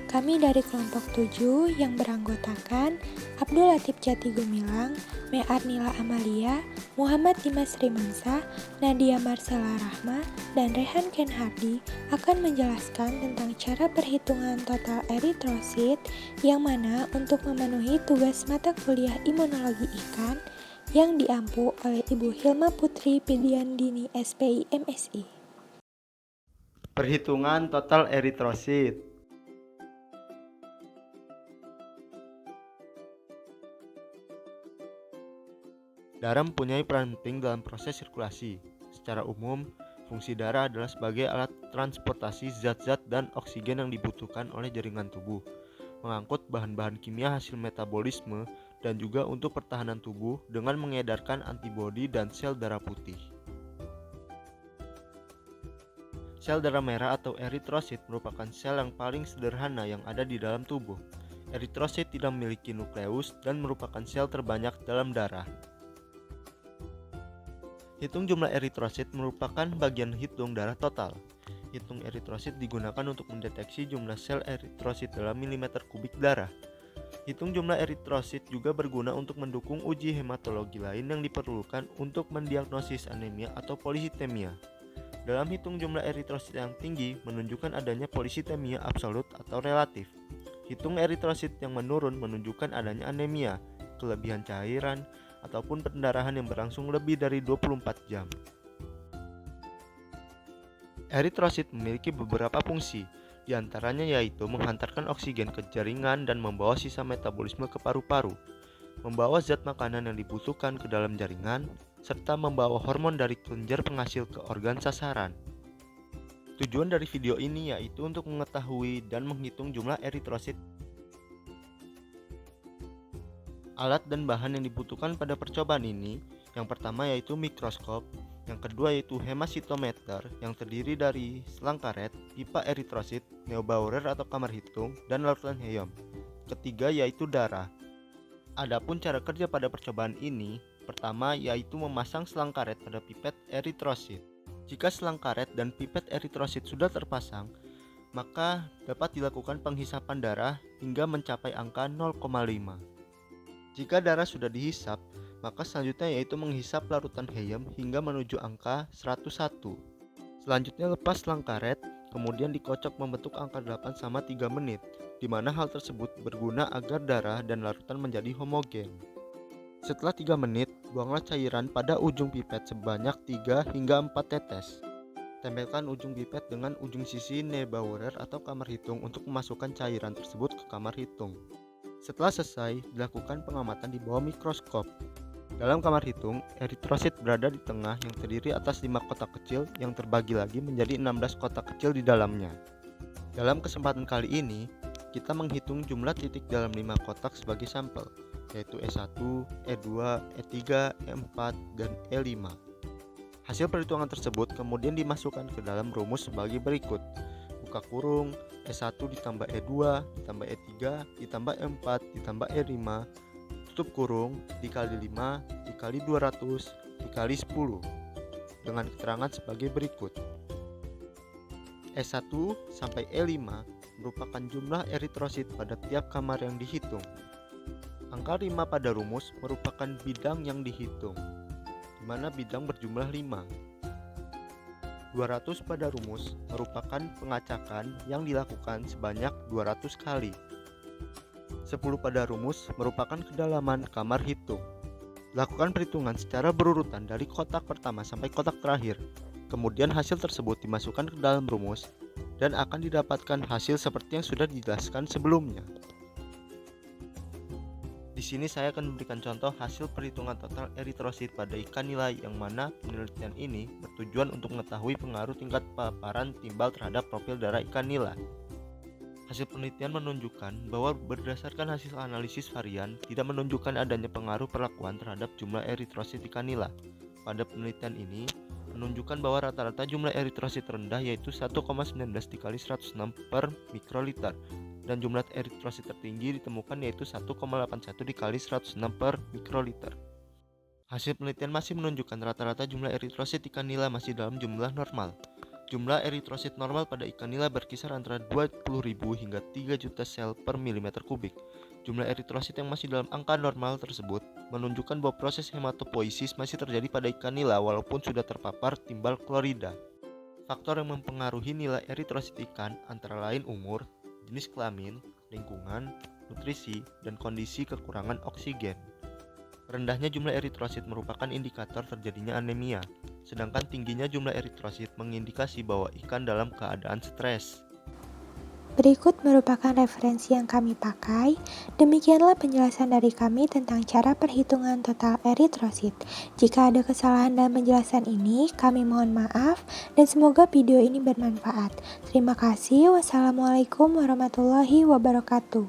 kami dari kelompok 7 yang beranggotakan Abdul Latif Jati Gumilang, Me'ar Nila Amalia, Muhammad Dimas Rimansyah, Nadia Marcella Rahma, dan Rehan Ken Hardi akan menjelaskan tentang cara perhitungan total eritrosit yang mana untuk memenuhi tugas mata kuliah imunologi ikan yang diampu oleh Ibu Hilma Putri Pidiandini SPI MSI. Perhitungan total eritrosit. Darah mempunyai peran penting dalam proses sirkulasi. Secara umum, fungsi darah adalah sebagai alat transportasi zat-zat dan oksigen yang dibutuhkan oleh jaringan tubuh, mengangkut bahan-bahan kimia hasil metabolisme, dan juga untuk pertahanan tubuh dengan mengedarkan antibodi dan sel darah putih. Sel darah merah atau eritrosit merupakan sel yang paling sederhana yang ada di dalam tubuh. Eritrosit tidak memiliki nukleus dan merupakan sel terbanyak dalam darah. Hitung jumlah eritrosit merupakan bagian hitung darah total. Hitung eritrosit digunakan untuk mendeteksi jumlah sel eritrosit dalam milimeter kubik darah. Hitung jumlah eritrosit juga berguna untuk mendukung uji hematologi lain yang diperlukan untuk mendiagnosis anemia atau polisitemia. Dalam hitung jumlah eritrosit yang tinggi menunjukkan adanya polisitemia absolut atau relatif. Hitung eritrosit yang menurun menunjukkan adanya anemia, kelebihan cairan, ataupun pendarahan yang berlangsung lebih dari 24 jam. Eritrosit memiliki beberapa fungsi, di antaranya yaitu menghantarkan oksigen ke jaringan dan membawa sisa metabolisme ke paru-paru, membawa zat makanan yang dibutuhkan ke dalam jaringan, serta membawa hormon dari kelenjar penghasil ke organ sasaran. Tujuan dari video ini yaitu untuk mengetahui dan menghitung jumlah eritrosit. Alat dan bahan yang dibutuhkan pada percobaan ini, yang pertama yaitu mikroskop, yang kedua yaitu hemasitometer yang terdiri dari selang karet, pipa eritrosit, Neubauer atau kamar hitung, dan larutan helium. Ketiga yaitu darah. Adapun cara kerja pada percobaan ini, pertama yaitu memasang selang karet pada pipet eritrosit. Jika selang karet dan pipet eritrosit sudah terpasang, maka dapat dilakukan penghisapan darah hingga mencapai angka 0,5. Jika darah sudah dihisap, maka selanjutnya yaitu menghisap larutan helium hingga menuju angka 101. Selanjutnya lepas selang karet, kemudian dikocok membentuk angka 8 sama 3 menit, di mana hal tersebut berguna agar darah dan larutan menjadi homogen. Setelah 3 menit, buanglah cairan pada ujung pipet sebanyak 3 hingga 4 tetes. Tempelkan ujung pipet dengan ujung sisi Neubauer atau kamar hitung untuk memasukkan cairan tersebut ke kamar hitung. Setelah selesai, dilakukan pengamatan di bawah mikroskop. Dalam kamar hitung, eritrosit berada di tengah yang terdiri atas 5 kotak kecil yang terbagi lagi menjadi 16 kotak kecil di dalamnya. Dalam kesempatan kali ini, kita menghitung jumlah titik dalam 5 kotak sebagai sampel, yaitu E1, E2, E3, E4, dan E5. Hasil perhitungan tersebut kemudian dimasukkan ke dalam rumus sebagai berikut. Buka kurung, E1 ditambah E2, ditambah E3, ditambah E4, ditambah E5, tutup kurung, dikali 5, dikali 200, dikali 10, dengan keterangan sebagai berikut. E1 sampai E5 merupakan jumlah eritrosit pada tiap kamar yang dihitung. Angka 5 pada rumus merupakan bidang yang dihitung, di mana bidang berjumlah 5. 200 pada rumus merupakan pengacakan yang dilakukan sebanyak 200 kali. 10 pada rumus merupakan kedalaman kamar hitung. Lakukan perhitungan secara berurutan dari kotak pertama sampai kotak terakhir. Kemudian hasil tersebut dimasukkan ke dalam rumus dan akan didapatkan hasil seperti yang sudah dijelaskan sebelumnya. Di sini saya akan memberikan contoh hasil perhitungan total eritrosit pada ikan nila yang mana penelitian ini bertujuan untuk mengetahui pengaruh tingkat paparan timbal terhadap profil darah ikan nila. Hasil penelitian menunjukkan bahwa berdasarkan hasil analisis varian tidak menunjukkan adanya pengaruh perlakuan terhadap jumlah eritrosit ikan nila. Pada penelitian ini menunjukkan bahwa rata-rata jumlah eritrosit rendah yaitu 1,19 dikali 106 per mikroliter. Dan jumlah eritrosit tertinggi ditemukan yaitu 1,81 dikali 106 per mikroliter. Hasil penelitian masih menunjukkan rata-rata jumlah eritrosit ikan nila masih dalam jumlah normal. Jumlah eritrosit normal pada ikan nila berkisar antara 20.000 hingga 3 juta sel per milimeter kubik. Jumlah eritrosit yang masih dalam angka normal tersebut menunjukkan bahwa proses hematopoiesis masih terjadi pada ikan nila walaupun sudah terpapar timbal klorida. Faktor yang mempengaruhi nilai eritrosit ikan antara lain umur, jenis kelamin, lingkungan, nutrisi, dan kondisi kekurangan oksigen. Rendahnya jumlah eritrosit merupakan indikator terjadinya anemia, sedangkan tingginya jumlah eritrosit mengindikasi bahwa ikan dalam keadaan stres. Berikut merupakan referensi yang kami pakai. Demikianlah penjelasan dari kami tentang cara perhitungan total eritrosit. Jika ada kesalahan dalam penjelasan ini, kami mohon maaf dan semoga video ini bermanfaat. Terima kasih. Wassalamualaikum warahmatullahi wabarakatuh.